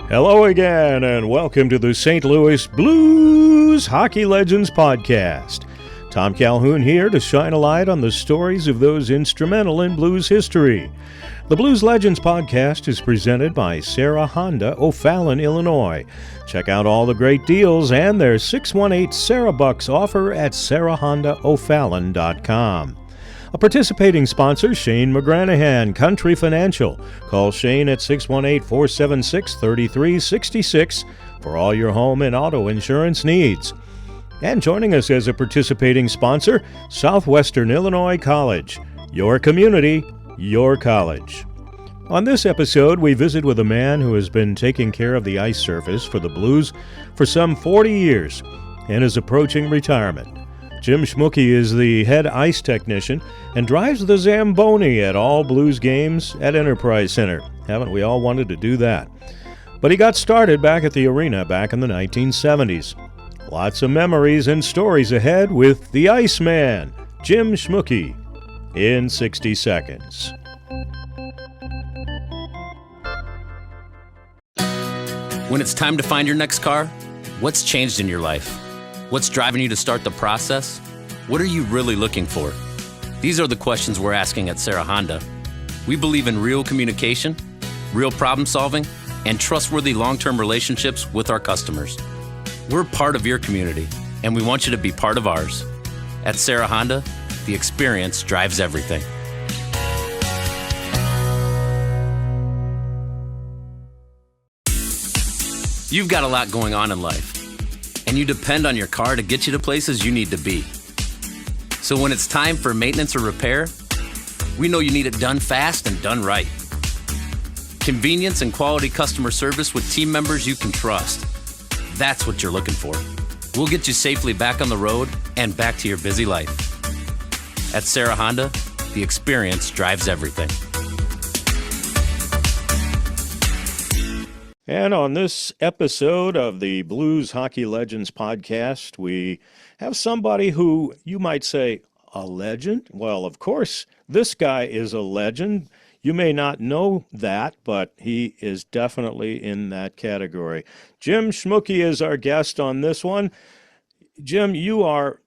Hello again, and welcome to the St. Louis Blues Hockey Legends Podcast. Tom Calhoun here to shine a light on the stories of those instrumental in blues history. The Blues Legends Podcast is presented by Sarah Honda, O'Fallon, Illinois. Check out all the great deals and their 618 Sarah Bucks offer at sarahhondaofallon.com. A participating sponsor, Shane McGranahan, Country Financial. Call Shane at 618-476-3366 for all your home and auto insurance needs. And joining us as a participating sponsor, Southwestern Illinois College. Your community, your college. On this episode, we visit with a man who has been taking care of the ice surface for the Blues for some 40 years and is approaching retirement. Jim Schmuke is the head ice technician and drives the Zamboni at all Blues games at Enterprise Center. Haven't we all wanted to do that? But he got started back at the arena back in the 1970s. Lots of memories and stories ahead with the Iceman, Jim Schmuke, in 60 seconds. When it's time to find your next car, what's changed in your life? What's driving you to start the process? What are you really looking for? These are the questions we're asking at Sarah Honda. We believe in real communication, real problem solving, and trustworthy long-term relationships with our customers. We're part of your community, and we want you to be part of ours. At Sarah Honda, the experience drives everything. You've got a lot going on in life, and you depend on your car to get you to places you need to be. So when it's time for maintenance or repair, we know you need it done fast and done right. Convenience and quality customer service with team members you can trust. That's what you're looking for. We'll get you safely back on the road and back to your busy life. At Sarah Honda, the experience drives everything. And on this episode of the Blues Hockey Legends Podcast, we have somebody who you might say, a legend? Well, of course, this guy is a legend. You may not know that, but he is definitely in that category. Jim Schmuke is our guest on this one. Jim, you are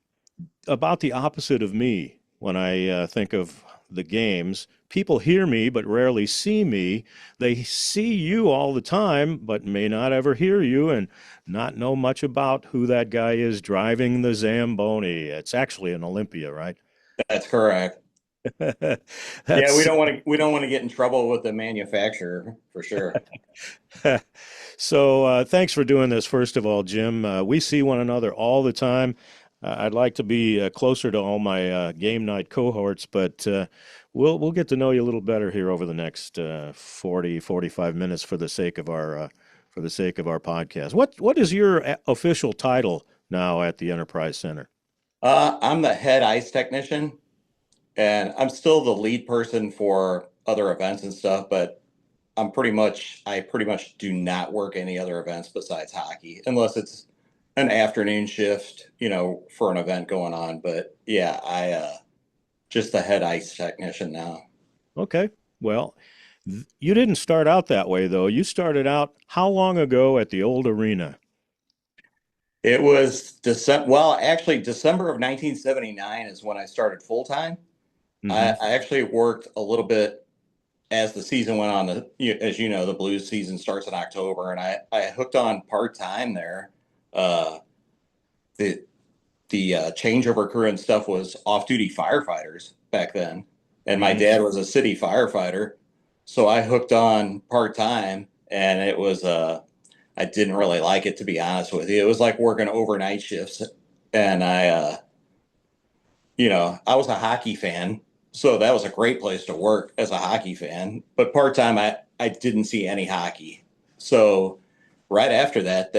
about the opposite of me when I think of the games. People hear me but rarely see me. They see you all the time but may not ever hear you and not know much about who that guy is driving the Zamboni. It's actually an Olympia, right? That's correct. Yeah, we don't want to get in trouble with the manufacturer for sure. So thanks for doing this, first of all, Jim. We see one another all the time. I'd like to be closer to all my game night cohorts, but we'll get to know you a little better here over the next 45 minutes for the sake of our podcast. What is your official title now at the Enterprise Center? I'm the head ice technician, and I'm still the lead person for other events and stuff, but I pretty much do not work any other events besides hockey, unless it's an afternoon shift, for an event going on. But yeah, I just the head ice technician now. Okay. Well, you didn't start out that way, though. You started out how long ago at the old arena? It was December of 1979 is when I started full time. Mm-hmm. I actually worked a little bit as the season went on. As you know, the Blues season starts in October, and I hooked on part time there. The changeover crew and stuff was off duty firefighters back then, and my dad was a city firefighter, so I hooked on part time, and it was I didn't really like it, to be honest with you. It was like working overnight shifts, and I was a hockey fan. So that was a great place to work as a hockey fan. But part-time, I didn't see any hockey. So right after that,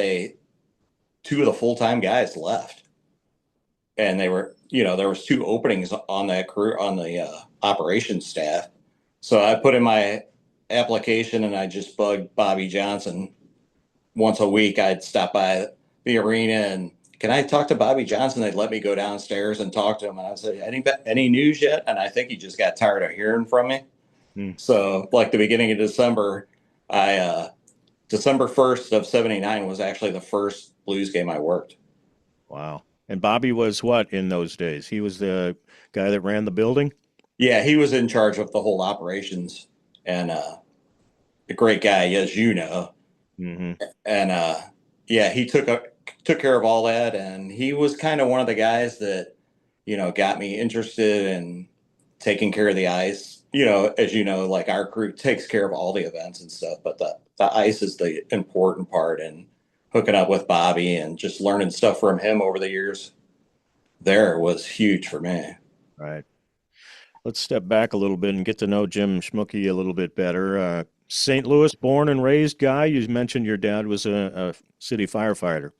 two of the full-time guys left. And they were, there was 2 openings on that crew, on the operations staff. So I put in my application and I just bugged Bobby Johnson. Once a week, I'd stop by the arena and can I talk to Bobby Johnson? They'd let me go downstairs and talk to him. And I said, any news yet? And I think he just got tired of hearing from me. Hmm. So like the beginning of December, December 1st of 79 was actually the first Blues game I worked. Wow. And Bobby was what in those days? He was the guy that ran the building? Yeah, he was in charge of the whole operations and a great guy, as you know. Hmm. And yeah, he took care of all that, and he was kind of one of the guys that got me interested in taking care of the ice. As you know, like our crew takes care of all the events and stuff, but the ice is the important part. And hooking up with Bobby and just learning stuff from him over the years there was huge for me. Right. Let's step back a little bit and get to know Jim Schmuke a little bit better. St. Louis born and raised guy. You mentioned your dad was a city firefighter.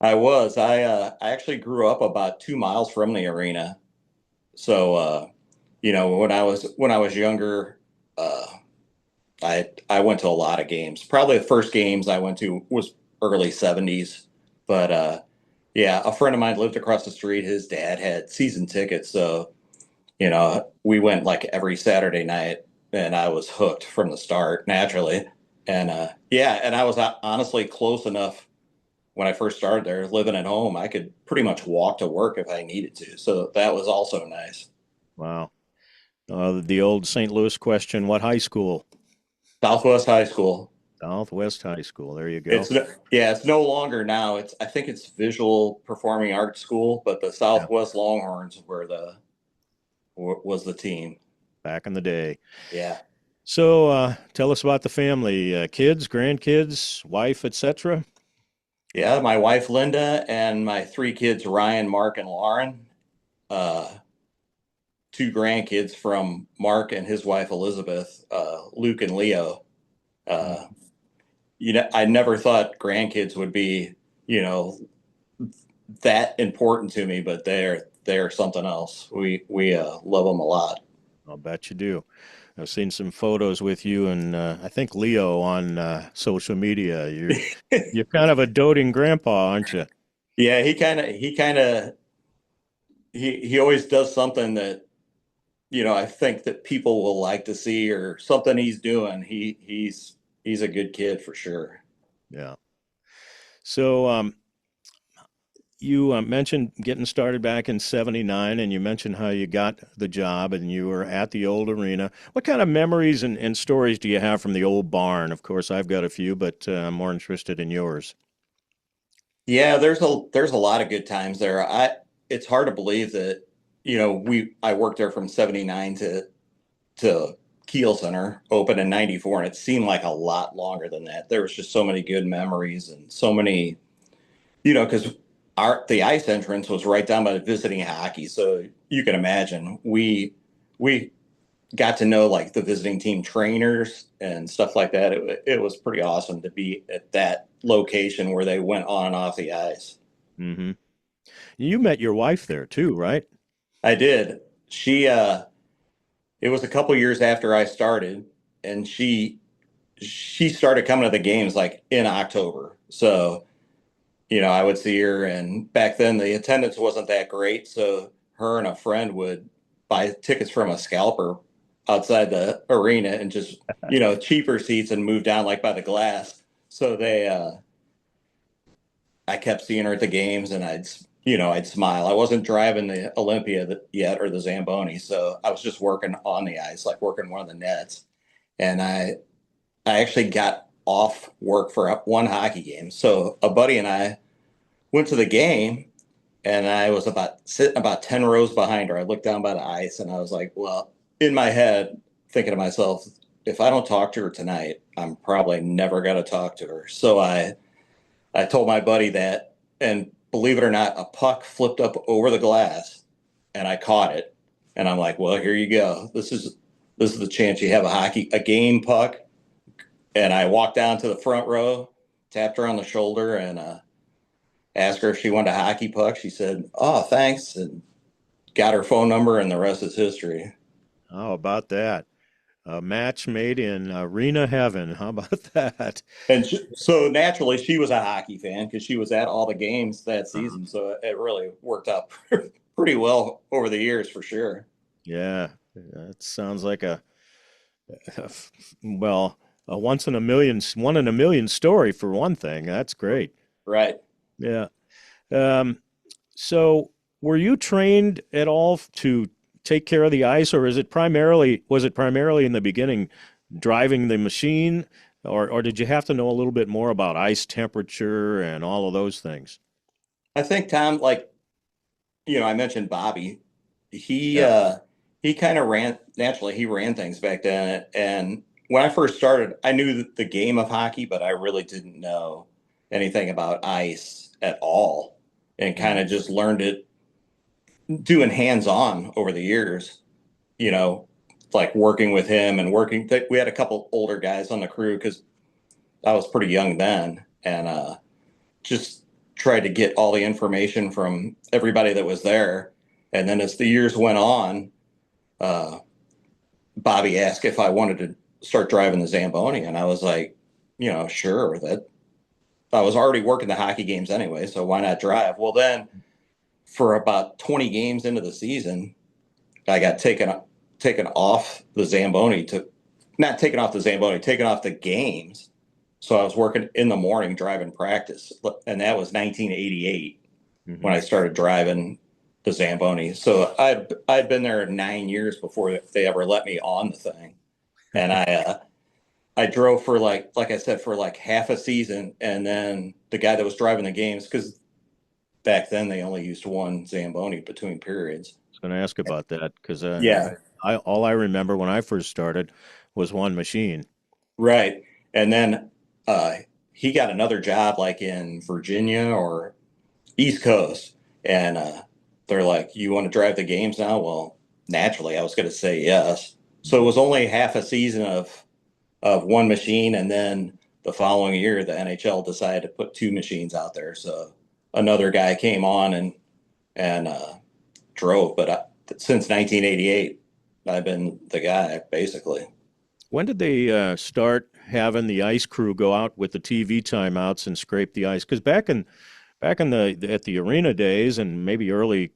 I was. I actually grew up about 2 miles from the arena. So when I was younger, uh, I went to a lot of games. Probably the first games I went to was early 70s. But yeah, a friend of mine lived across the street. His dad had season tickets, so we went like every Saturday night, and I was hooked from the start naturally. And yeah, and I was honestly close enough when I first started there, living at home. I could pretty much walk to work if I needed to. So that was also nice. Wow. The old St. Louis question, what high school? Southwest High School. Southwest High School. There you go. It's yeah, it's no longer now. I think it's Visual Performing Arts School, but the Yeah. Southwest Longhorns was the team. Back in the day. Yeah. So tell us about the family, kids, grandkids, wife, etc. Yeah, my wife Linda and my three kids Ryan, Mark, and Lauren. Uh, Two grandkids from Mark and his wife Elizabeth, Luke and Leo. Uh, I never thought grandkids would be, you know, that important to me, but they're something else. We love them a lot. I'll bet you do. I've seen some photos with you and I think Leo on social media. You're kind of a doting grandpa, aren't you? Yeah, he always does something that I think that people will like to see, or something he's doing. He's a good kid for sure. Yeah. So you mentioned getting started back in '79, and you mentioned how you got the job and you were at the old arena. What kind of memories and stories do you have from the old barn? Of course, I've got a few, but I'm more interested in yours. Yeah, there's a lot of good times there. It's hard to believe that I worked there from 79 to Keel Center opened in 94, and it seemed like a lot longer than that. There was just so many good memories and so many, because the ice entrance was right down by the visiting hockey. So you can imagine we got to know like the visiting team trainers and stuff like that. It was pretty awesome to be at that location where they went on and off the ice. Hmm. You met your wife there too, right? I did. It was a couple years after I started, and she started coming to the games like in October. So, I would see her, and back then the attendance wasn't that great. So her and a friend would buy tickets from a scalper outside the arena and just, cheaper seats, and move down like by the glass. So I kept seeing her at the games, and I'd smile. I wasn't driving the Olympia yet, or the Zamboni. So I was just working on the ice, like working one of the nets. And I actually got off work for one hockey game. So a buddy and I went to the game, and I was sitting about 10 rows behind her. I looked down by the ice, and I was like, well, in my head, thinking to myself, if I don't talk to her tonight, I'm probably never going to talk to her. So I told my buddy that, and believe it or not, a puck flipped up over the glass, and I caught it. And I'm like, well, here you go. This is the chance you have a game puck. And I walked down to the front row, tapped her on the shoulder, and asked her if she wanted a hockey puck. She said, "Oh, thanks," and got her phone number, and the rest is history. How about that? A match made in arena heaven. How about that? And so naturally, she was a hockey fan because she was at all the games that season. So it really worked out pretty well over the years for sure. Yeah, that sounds like well, a one in a million story for one thing. That's great. Right. Yeah. Um, so were you trained at all to take care of the ice, or was it primarily in the beginning driving the machine, or did you have to know a little bit more about ice temperature and all of those things? I think Tom, like, I mentioned Bobby. He Yeah. he kind of ran naturally. He ran things back then, and when I first started, I knew the game of hockey, but I really didn't know anything about ice at all, and kind of just learned it doing hands-on over the years. You know, like working with him and working. We had a couple older guys on the crew because I was pretty young then, and just tried to get all the information from everybody that was there. And then as the years went on, Bobby asked if I wanted to start driving the Zamboni, and I was like, sure. That I was already working the hockey games anyway, so why not drive? Well, then for about 20 games into the season, I got taken off the Zamboni not taken off the Zamboni, taken off the games. So I was working in the morning driving practice, and that was 1988 when I started driving the Zamboni. So I'd been there 9 years before they ever let me on the thing, and I drove for like I said, for like half a season, and then the guy that was driving the games, because back then they only used one Zamboni between periods. I was going to ask about that because Yeah, all I remember when I first started was one machine. right. And then he got another job like in Virginia or East Coast, and they're like, "You want to drive the games now?" Well, naturally, I was going to say yes. So it was only half a season of one machine, and then the following year, the NHL decided to put two machines out there. So another guy came on and drove. But since 1988, I've been the guy basically. When did they start having the ice crew go out with the TV timeouts and scrape the ice? Because back in at the arena days and maybe early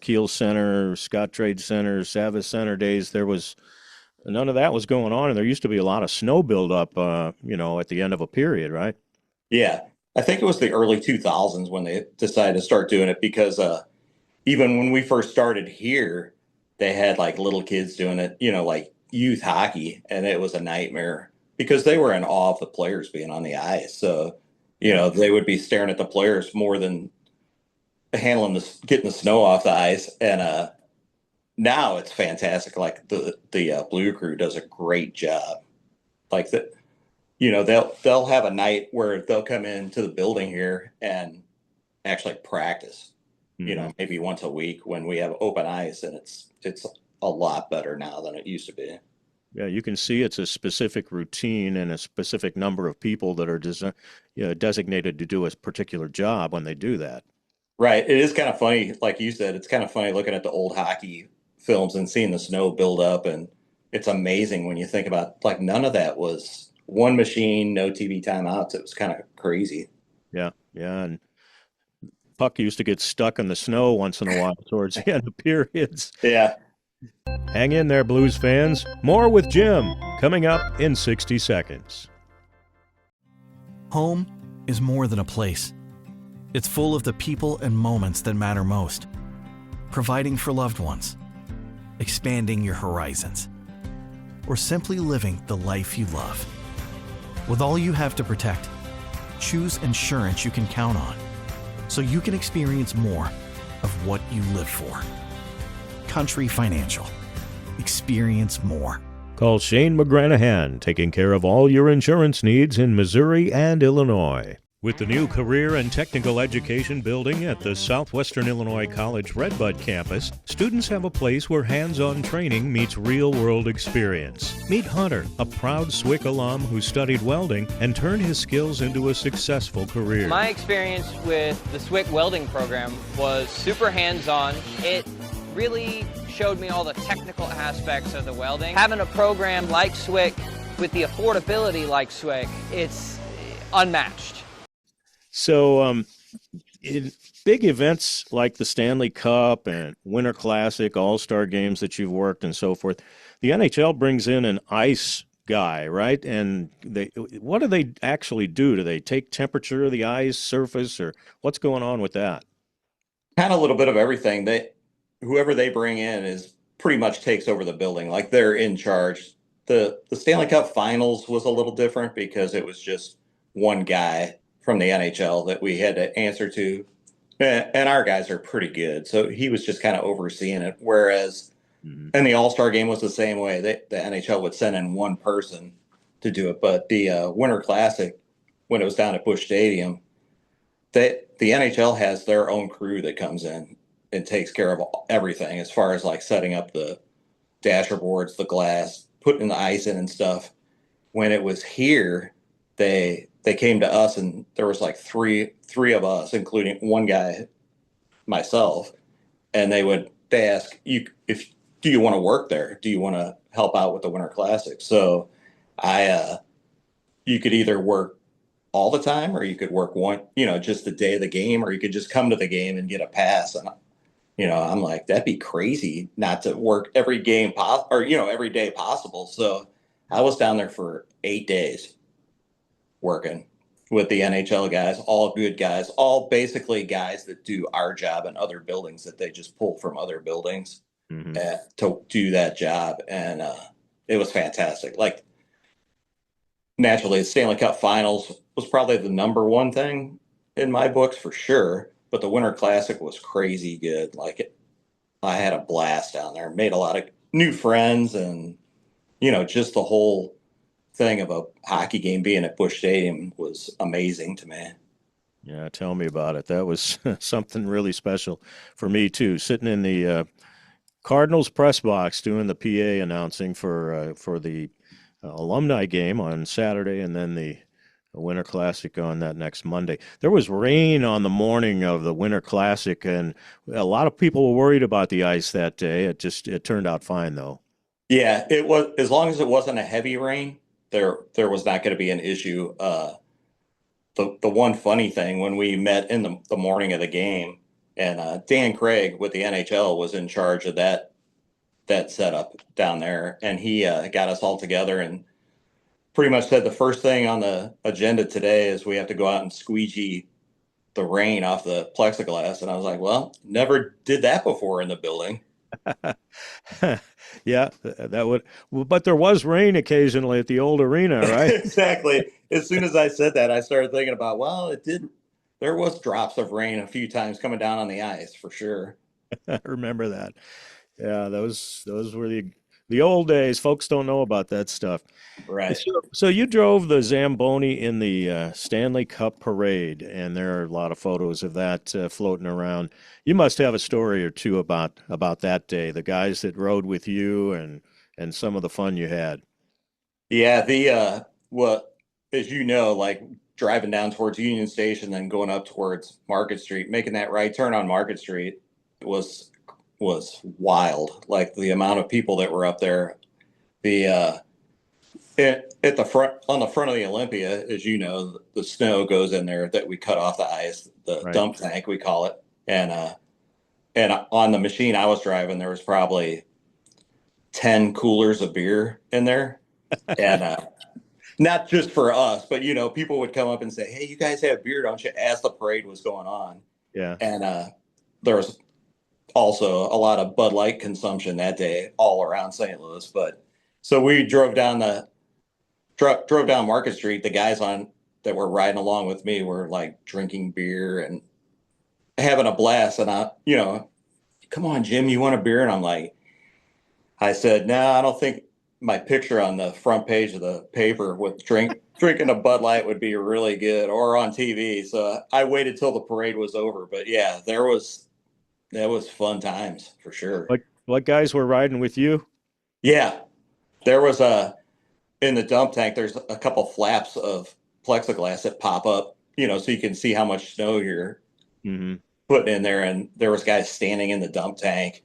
Kiel Center, Scott Trade Center, Savas Center days, there was none of that was going on, and there used to be a lot of snow buildup, at the end of a period, right? Yeah, I think it was the early 2000s when they decided to start doing it because even when we first started here, they had like little kids doing it, like youth hockey, and it was a nightmare because they were in awe of the players being on the ice. So, they would be staring at the players more than getting the snow off the ice. And now it's fantastic. Like the Blue Crew does a great job. Like that, they'll have a night where they'll come into the building here and actually practice. Maybe once a week when we have open ice, and it's a lot better now than it used to be. Yeah, you can see it's a specific routine and a specific number of people that are designated to do a particular job when they do that. Right. It is kind of funny, like you said, it's kind of funny looking at the old hockey films and seeing the snow build up, and it's amazing when you think about like none of that was one machine, no TV timeouts. It was kind of crazy. Yeah, and puck used to get stuck in the snow once in a while towards the end of periods. Yeah. Hang in there, Blues fans. More with Jim coming up in 60 seconds. Home is more than a place. It's full of the people and moments that matter most. Providing for loved ones, expanding your horizons, or simply living the life you love. With all you have to protect, choose insurance you can count on, so you can experience more of what you live for. Country Financial. Experience more. Call Shane McGranahan, taking care of all your insurance needs in Missouri and Illinois. With the new Career and Technical Education building at the Southwestern Illinois College Redbud campus, students have a place where hands-on training meets real-world experience. Meet Hunter, a proud SWIC alum who studied welding and turned his skills into a successful career. My experience with the SWIC welding program was super hands-on. It really showed me all the technical aspects of the welding. Having a program like Schmuke with the affordability like Schmuke, it's unmatched. So, in big events like the Stanley Cup and Winter Classic, All-Star games that you've worked and so forth, the NHL brings in an ice guy, right? And what do they actually do? Do they take temperature of the ice surface, or what's going on with that? Kind of a little bit of everything. Whoever they bring in is pretty much takes over the building. Like they're in charge. The Stanley Cup Finals was a little different because it was just one guy from the NHL that we had to answer to, and our guys are pretty good, so he was just kind of overseeing it. Whereas, and the All Star game was the same way. The NHL would send in one person to do it, but the Winter Classic, when it was down at Busch Stadium, the NHL has their own crew that comes in and takes care of everything as far as like setting up the dasher boards, the glass, putting the ice in and stuff. When it was here, they came to us, and there was like three of us, including one guy, myself, and they ask you, if do you want to work there? Do you want to help out with the Winter Classic? So you could either work all the time, or you could work just the day of the game, or you could just come to the game and get a pass. And I'm like, that'd be crazy not to work every game every day possible. So I was down there for 8 days working with the NHL guys, all good guys, all basically guys that do our job in other buildings that they just pull from other buildings to do that job. And it was fantastic. Like, naturally, the Stanley Cup Finals was probably the number one thing in my books for sure, but the Winter Classic was crazy good. I had a blast down there, made a lot of new friends, and just the whole thing of a hockey game being at Busch Stadium was amazing to me. Yeah, tell me about it. That was something really special for me too. Sitting in the Cardinals press box doing the PA announcing for the alumni game on Saturday, and then the Winter Classic on that next Monday. There was rain on the morning of the Winter Classic, and a lot of people were worried about the ice that day. It turned out fine though. Yeah, it was, as long as it wasn't a heavy rain, there was not going to be an issue. The one funny thing, when we met in the morning of the game, and Dan Craig with the NHL was in charge of that setup down there, and he got us all together and pretty much said the first thing on the agenda today is we have to go out and squeegee the rain off the plexiglass. And I was like, well, never did that before in the building. Yeah, that would. But there was rain occasionally at the old arena, right? Exactly. As soon as I said that, I started thinking about, well, it did. There was drops of rain a few times coming down on the ice for sure. I remember that. Yeah, those were the old days. Folks don't know about that stuff. Right. So you drove the Zamboni in the Stanley Cup parade, and there are a lot of photos of that floating around. You must have a story or two about that day, the guys that rode with you, and some of the fun you had. Yeah, as you know, like driving down towards Union Station, then going up towards Market Street, making that right turn on Market Street was wild. Like the amount of people that were up there. At the front, on the front of the Olympia, as you know, the snow goes in there that we cut off the ice, the Right. dump tank we call it, and on the machine I was driving, there was probably 10 coolers of beer in there, and not just for us, but people would come up and say, "Hey, you guys have beer, don't you?" As the parade was going on, Yeah. and there was also a lot of Bud Light consumption that day all around St. Louis. But so we drove down Market Street. The guys that were riding along with me were like drinking beer and having a blast. And come on, Jim, you want a beer? And I said, no, I don't think my picture on the front page of the paper with drinking a Bud Light would be really good, or on TV. So I waited till the parade was over. But yeah, that was fun times for sure. What guys were riding with you? Yeah, there was in the dump tank, there's a couple flaps of plexiglass that pop up, so you can see how much snow you're putting in there. And there was guys standing in the dump tank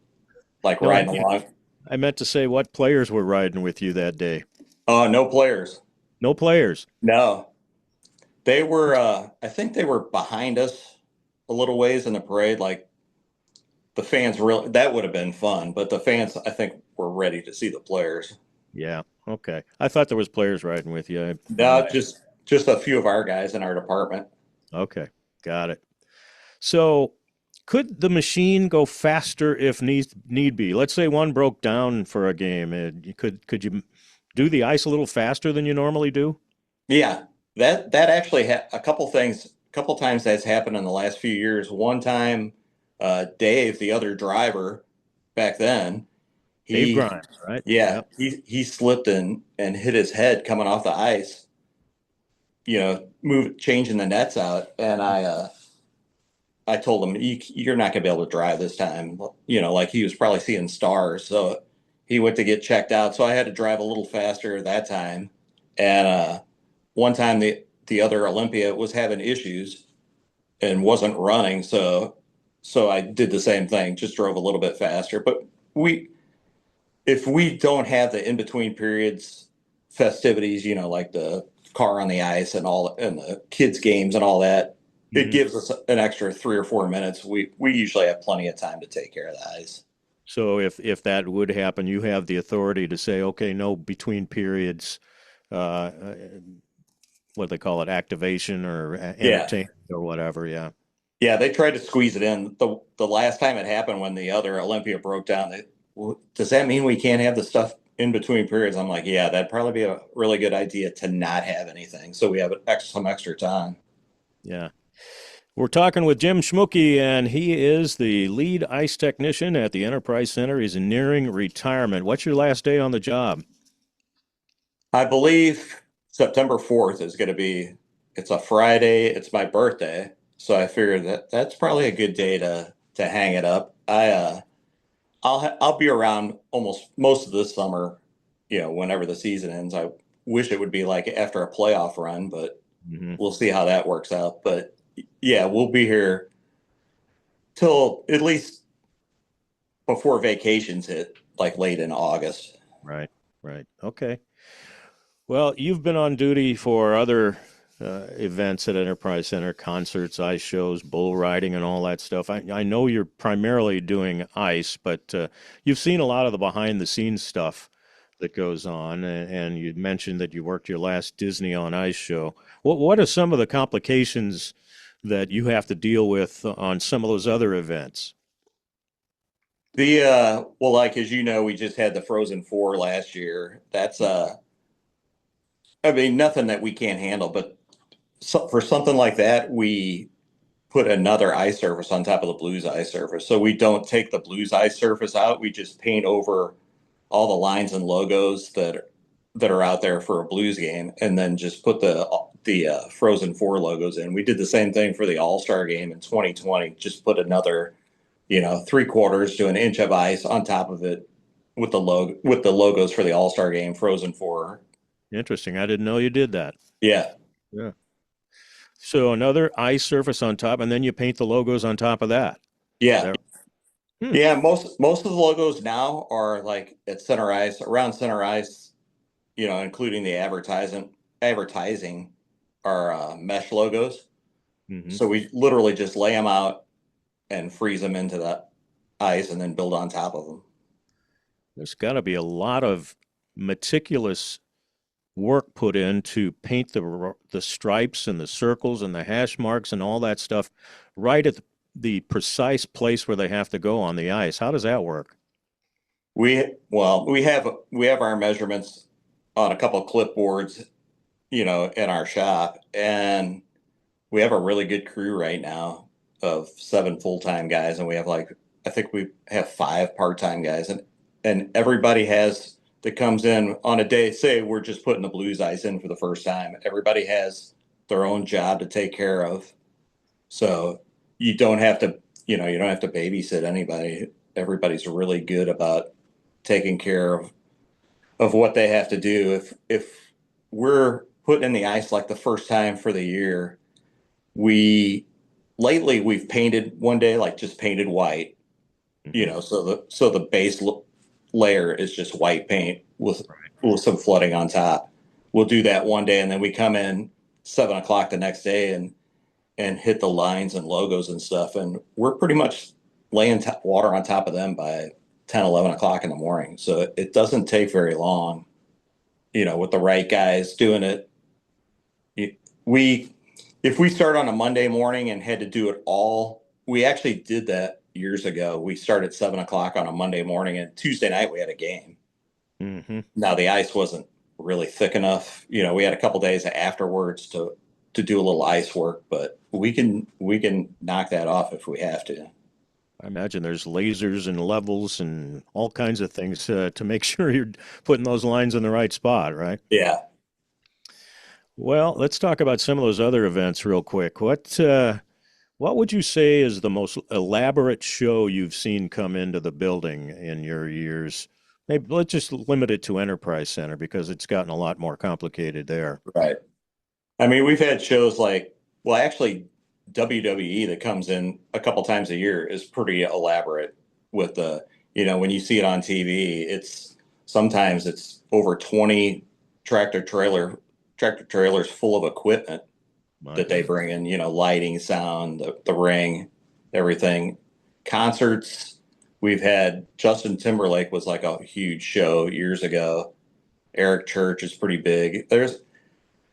like No, riding along. I meant to say what players were riding with you that day. Oh, no players. No players. No, they were. I think they were behind us a little ways in the parade. Like the fans really, that would have been fun, but the fans, I think, were ready to see the players. Yeah. Okay. I thought there was players riding with you. No, just a few of our guys in our department. Okay. Got it. So, could the machine go faster if need be? Let's say one broke down for a game, and could you do the ice a little faster than you normally do? Yeah, that actually a couple times that's happened in the last few years. One time, Dave, the other driver back then, Dave he Grimes, right? yeah, Yep. he slipped and hit his head coming off the ice, changing the nets out. And I told him, you're not going to be able to drive this time. Like he was probably seeing stars. So he went to get checked out. So I had to drive a little faster that time. And one time the other Olympia was having issues and wasn't running. So I did the same thing, just drove a little bit faster. But if we don't have the in between periods festivities, like the car on the ice and all, and the kids games and all that, it Mhm. gives us an extra 3 or 4 minutes. We usually have plenty of time to take care of the ice. So if that would happen, you have the authority to say, okay, no between periods, uh, what do they call it, activation or Yeah. entertainment or whatever. Yeah. Yeah, they tried to squeeze it in. The last time it happened when the other Olympia broke down, does that mean we can't have the stuff in between periods? I'm like, yeah, that'd probably be a really good idea to not have anything. So we have some extra time. Yeah. We're talking with Jim Schmuke, and he is the lead ice technician at the Enterprise Center. He's nearing retirement. What's your last day on the job? I believe September 4th is going to be, it's a Friday. It's my birthday. So I figured that's probably a good day to hang it up. I'll be around almost most of this summer, whenever the season ends. I wish it would be like after a playoff run, but Hmm. we'll see how that works out. But yeah, we'll be here till at least before vacations hit, like late in August. Right, right. Okay. Well, you've been on duty for other events at Enterprise Center, concerts, ice shows, bull riding, and all that stuff. I know you're primarily doing ice, but you've seen a lot of the behind the scenes stuff that goes on, and you mentioned that you worked your last Disney on Ice show. What are some of the complications that you have to deal with on some of those other events? Well, like as you know, we just had the Frozen Four last year. That's I mean, nothing that we can't handle, but for something like that, we put another ice surface on top of the Blues ice surface. So we don't take the Blues ice surface out. We just paint over all the lines and logos that are out there for a Blues game, and then just put the Frozen Four logos in. We did the same thing for the All Star game in 2020. Just put another, 3/4 to an inch of ice on top of it with the logos for the All Star game, Frozen Four. Interesting. I didn't know you did that. Yeah, Yeah. So another ice surface on top, and then you paint the logos on top of that. Is yeah. that? Hmm. Yeah, most of the logos now are like at center ice, around center ice, including the advertising are mesh logos. Hmm. So we literally just lay them out and freeze them into the ice and then build on top of them. There's got to be a lot of meticulous work put in to paint the stripes and the circles and the hash marks and all that stuff right at the precise place where they have to go on the ice. How does that work? We have our measurements on a couple of clipboards, in our shop, and we have a really good crew right now of 7 full-time guys, and I think we have 5 part-time guys, and everybody that comes in on a day, say we're just putting the Blues ice in for the first time. Everybody has their own job to take care of. So you don't have to, you don't have to babysit anybody. Everybody's really good about taking care of what they have to do. If we're putting in the ice like the first time for the year, we've painted one day, like just painted white. So the base layer is just white paint with some flooding on top. We'll do that one day, and then we come in 7 o'clock the next day and hit the lines and logos and stuff, and we're pretty much laying water on top of them by 10, 11 o'clock in the morning. So it doesn't take very long, with the right guys doing it. We If we start on a Monday morning and had to do it all, we actually did that years ago. We started 7 o'clock on a Monday morning, and Tuesday night we had a game. Mm-hmm. Now the ice wasn't really thick enough. We had a couple days afterwards to do a little ice work, but we can knock that off if we have to. I imagine there's lasers and levels and all kinds of things to make sure you're putting those lines in the right spot, right? Yeah. Well, let's talk about some of those other events real quick. What would you say is the most elaborate show you've seen come into the building in your years? Maybe let's just limit it to Enterprise Center because it's gotten a lot more complicated there. Right. I mean, we've had shows actually WWE that comes in a couple times a year is pretty elaborate with when you see it on TV, sometimes it's over 20 tractor trailers full of equipment that they bring in, lighting, sound, the ring, everything. Concerts, we've had Justin Timberlake was like a huge show years ago. Eric Church is pretty big. There's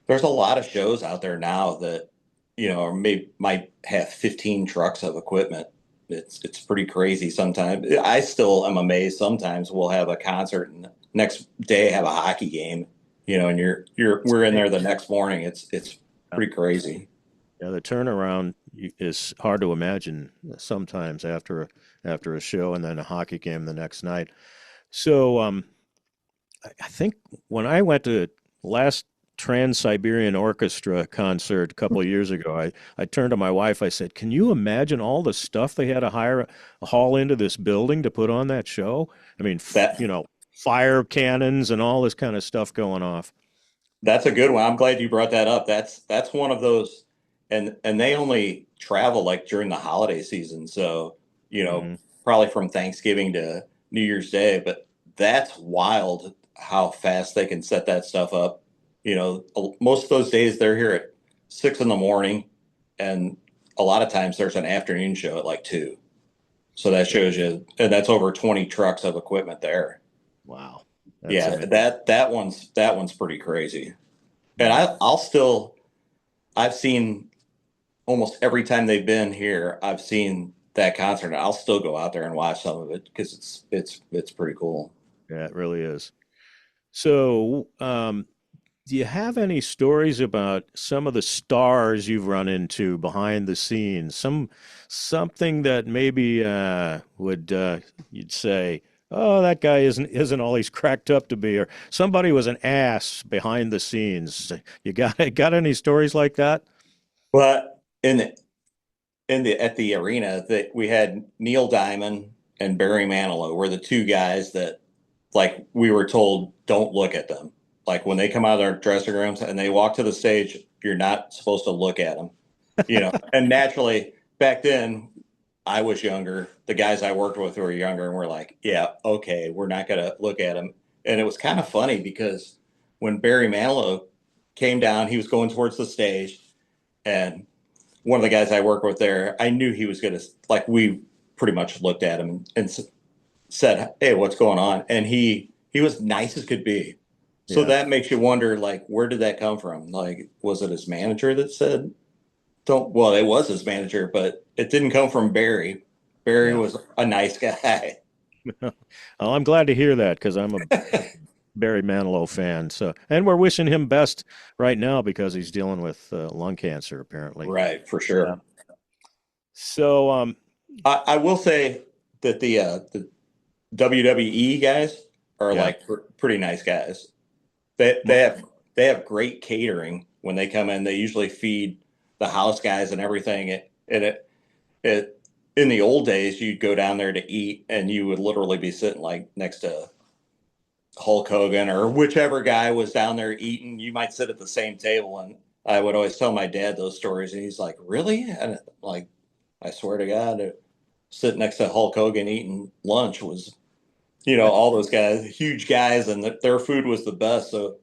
a lot of shows out there now that, might have 15 trucks of equipment. It's pretty crazy sometimes. I still am amazed. Sometimes we'll have a concert and next day have a hockey game, and we're in there the next morning. It's pretty crazy. Yeah, the turnaround is hard to imagine sometimes after a show and then a hockey game the next night. So I think when I went to last Trans-Siberian Orchestra concert a couple of years ago, I turned to my wife. I said, "Can you imagine all the stuff they had to haul into this building to put on that show? I mean, fire cannons and all this kind of stuff going off." That's a good one. I'm glad you brought that up. That's one of those, and they only travel like during the holiday season. So, probably from Thanksgiving to New Year's Day, but that's wild how fast they can set that stuff up. Most of those days they're here at 6 a.m, and a lot of times there's an afternoon show at like 2. So that shows you, and that's over 20 trucks of equipment there. Wow. Yeah, amazing. that one's pretty crazy. And I've seen almost every time they've been here, I've seen that concert. And I'll still go out there and watch some of it because it's pretty cool. Yeah, it really is. So, do you have any stories about some of the stars you've run into behind the scenes? Something that maybe would you'd say, "Oh, that guy isn't all he's cracked up to be," or somebody was an ass behind the scenes. You got any stories like that? But at the arena that we had Neil Diamond and Barry Manilow were the two guys that like we were told don't look at them. Like when they come out of their dressing rooms and they walk to the stage, you're not supposed to look at them, And naturally, back then, I was younger. The guys I worked with were younger, and we're like, "Yeah, okay, we're not gonna look at them." And it was kind of funny because when Barry Manilow came down, he was going towards the stage, and one of the guys I worked with there, I knew he was gonna like. We pretty much looked at him and said, "Hey, what's going on?" And he was nice as could be. So Yeah. that makes you wonder, like, where did that come from? Like, was it his manager that said, don't, well, it was his manager, but it didn't come from Barry. Barry Yeah. was a nice guy. Oh, I'm glad to hear that because I'm a Barry Manilow fan. So, and we're wishing him best right now because he's dealing with lung cancer, apparently. Right, for sure. Yeah. So, I will say that the WWE guys are Yeah. like pretty nice guys. They have great catering when they come in. They usually feed the house guys and everything. It in the old days, you'd go down there to eat, and you would literally be sitting like next to Hulk Hogan or whichever guy was down there eating. You might sit at the same table, and I would always tell my dad those stories, and he's like, "Really?" And like, I swear to God. sitting next to Hulk Hogan eating lunch was, all those guys, huge guys, and their food was the best. So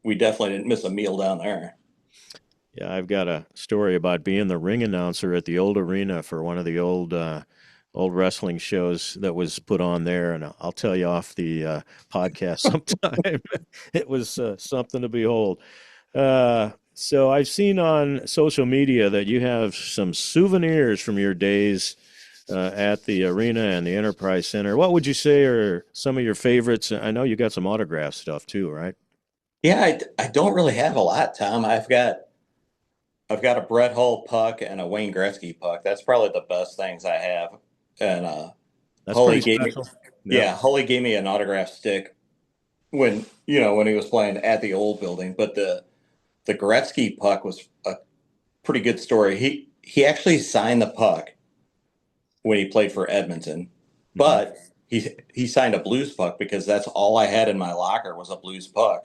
we definitely didn't miss a meal down there. Yeah, I've got a story about being the ring announcer at the old arena for one of the old wrestling shows that was put on there, and I'll tell you off the podcast sometime. It was something to behold. So I've seen on social media that you have some souvenirs from your days at the arena and the Enterprise Center. What would you say are some of your favorites? I know you got some autograph stuff too, right? Yeah, I don't really have a lot, Tom. I've got a Brett Hull puck and a Wayne Gretzky puck. That's probably the best things I have. And That's Hully pretty gave me, special. Yeah. yeah, Hully gave me an autograph stick when he was playing at the old building. But the Gretzky puck was a pretty good story. He actually signed the puck when he played for Edmonton, but he signed a Blues puck because that's all I had in my locker was a Blues puck.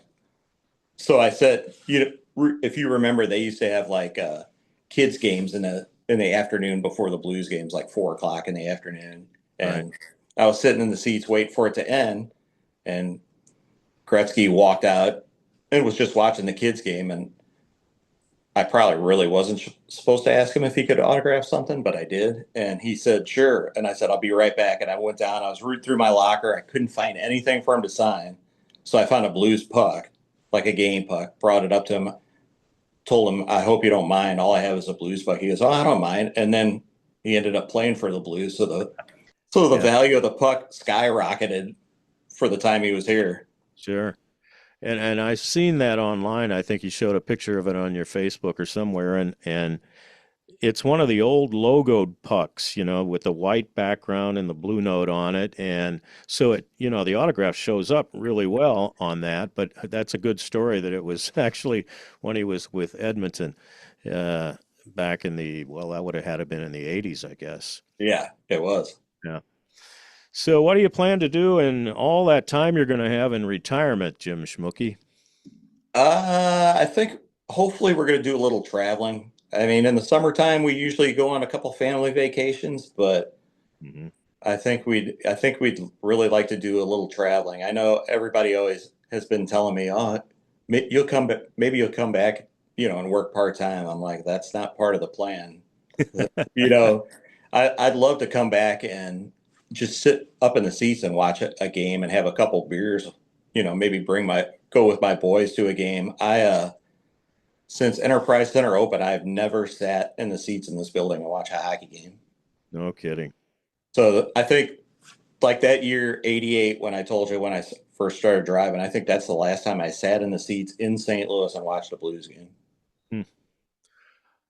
So I said, if you remember, they used to have like kids games in the afternoon before the Blues games, like 4 o'clock in the afternoon, Right. and I was sitting in the seats waiting for it to end, and Gretzky walked out and was just watching the kids game, and I probably really wasn't supposed to ask him if he could autograph something, but I did, and he said sure, and I said I'll be right back, and I went down. I was rooting through my locker. I couldn't find anything for him to sign, so I found a Blues puck, like a game puck. Brought it up to him, told him I hope you don't mind. All I have is a Blues puck. He goes, oh, I don't mind, and then he ended up playing for the Blues, so the Yeah, value of the puck skyrocketed for the time he was here. sure. And I've seen that online. I think you showed a picture of it on your Facebook or somewhere, and it's one of the old logoed pucks, with the white background and the blue note on it. And so the autograph shows up really well on that, but that's a good story that it was actually when he was with Edmonton, uh, back well, that would have had to been in the 80s, I guess. Yeah, it was. Yeah. So what do you plan to do in all that time you're going to have in retirement, Jim Schmuke? I think hopefully we're going to do a little traveling. I mean, in the summertime, we usually go on a couple family vacations, but Hmm. I think we'd really like to do a little traveling. I know everybody always has been telling me, "Oh, maybe you'll come back, and work part time." I'm like, that's not part of the plan. You know, I'd love to come back and just sit up in the seats and watch a game and have a couple beers. Maybe go with my boys to a game. Since Enterprise Center opened, I've never sat in the seats in this building and watch a hockey game. No kidding. So I think like that year, 88, when I told you when I first started driving, I think that's the last time I sat in the seats in St. Louis and watched a Blues game. Hmm.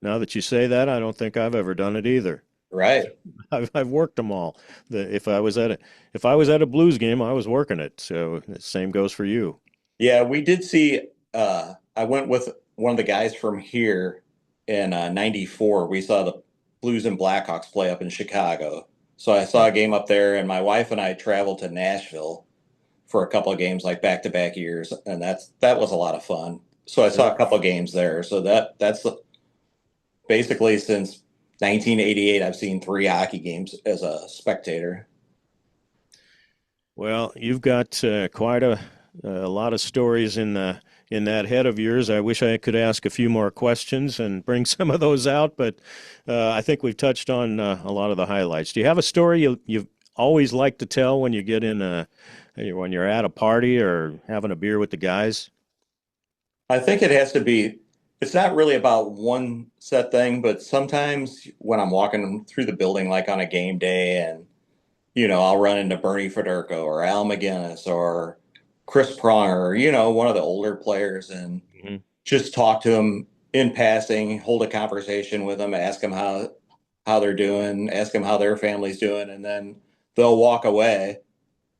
Now that you say that, I don't think I've ever done it either. Right. I've worked them all. If I was at a Blues game, I was working it. So the same goes for you. Yeah, we did see. I went with one of the guys from here in '94. We saw the Blues and Blackhawks play up in Chicago. So I saw a game up there, and my wife and I traveled to Nashville for a couple of games, like back-to-back years, and that was a lot of fun. So I saw a couple of games there. So basically since 1988, I've seen 3 hockey games as a spectator. Well, you've got quite a lot of stories in that head of yours. I wish I could ask a few more questions and bring some of those out, but I think we've touched on a lot of the highlights. Do you have a story you always like to tell when you get when you're at a party or having a beer with the guys? I think it has to be. It's not really about one set thing, but sometimes when I'm walking through the building, like on a game day, and I'll run into Bernie Federko or Al McGinnis or Chris Pronger, one of the older players, and Hmm. just talk to them in passing, hold a conversation with them, ask them how they're doing, ask them how their family's doing, and then they'll walk away,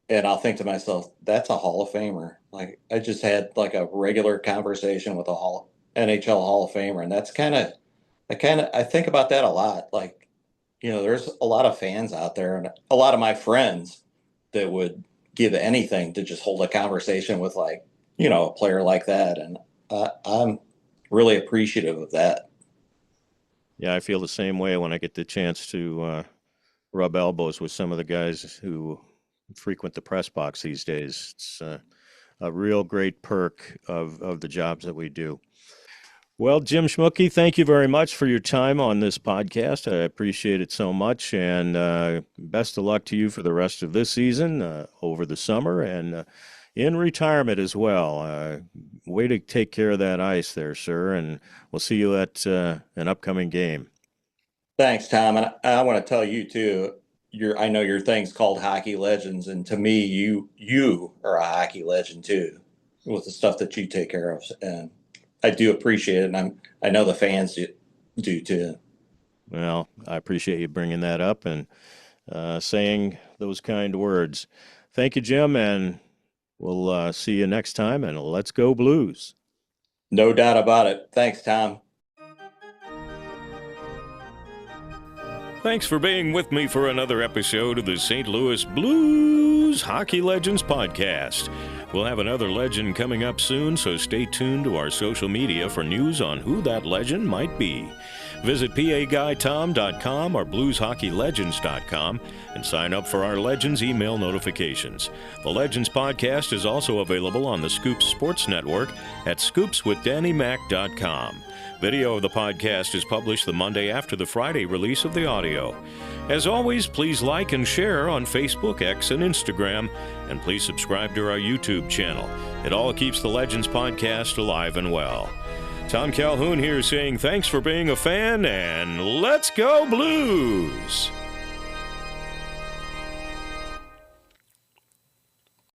and I'll think to myself, that's a Hall of Famer. Like I just had like a regular conversation with a NHL Hall of Famer, and I think about that a lot. Like, there's a lot of fans out there, and a lot of my friends that would give anything to just hold a conversation with a player like that, and I'm really appreciative of that. Yeah, I feel the same way when I get the chance to rub elbows with some of the guys who frequent the press box these days. It's a real great perk of the jobs that we do. Well, Jim Schmuke, thank you very much for your time on this podcast. I appreciate it so much, and best of luck to you for the rest of this season, over the summer, and in retirement as well. Way to take care of that ice there, sir, and we'll see you at an upcoming game. Thanks, Tom. And I want to tell you too, I know your thing's called Hockey Legends, and to me, you are a hockey legend too, with the stuff that you take care of. And I do appreciate it, and I know the fans do too. Well, I appreciate you bringing that up and saying those kind words. Thank you, Jim, and we'll see you next time, and let's go Blues. No doubt about it. Thanks, Tom. Thanks for being with me for another episode of the St. Louis Blues Hockey Legends Podcast. We'll have another legend coming up soon, so stay tuned to our social media for news on who that legend might be. Visit PAGuyTom.com or BluesHockeyLegends.com and sign up for our Legends email notifications. The Legends Podcast is also available on the Scoops Sports Network at scoopswithdannymac.com. Video of the podcast is published the Monday after the Friday release of the audio. As always, please like and share on Facebook, X, and Instagram, and please subscribe to our YouTube channel. It all keeps the Legends Podcast alive and well. Tom Calhoun here saying thanks for being a fan, and let's go Blues!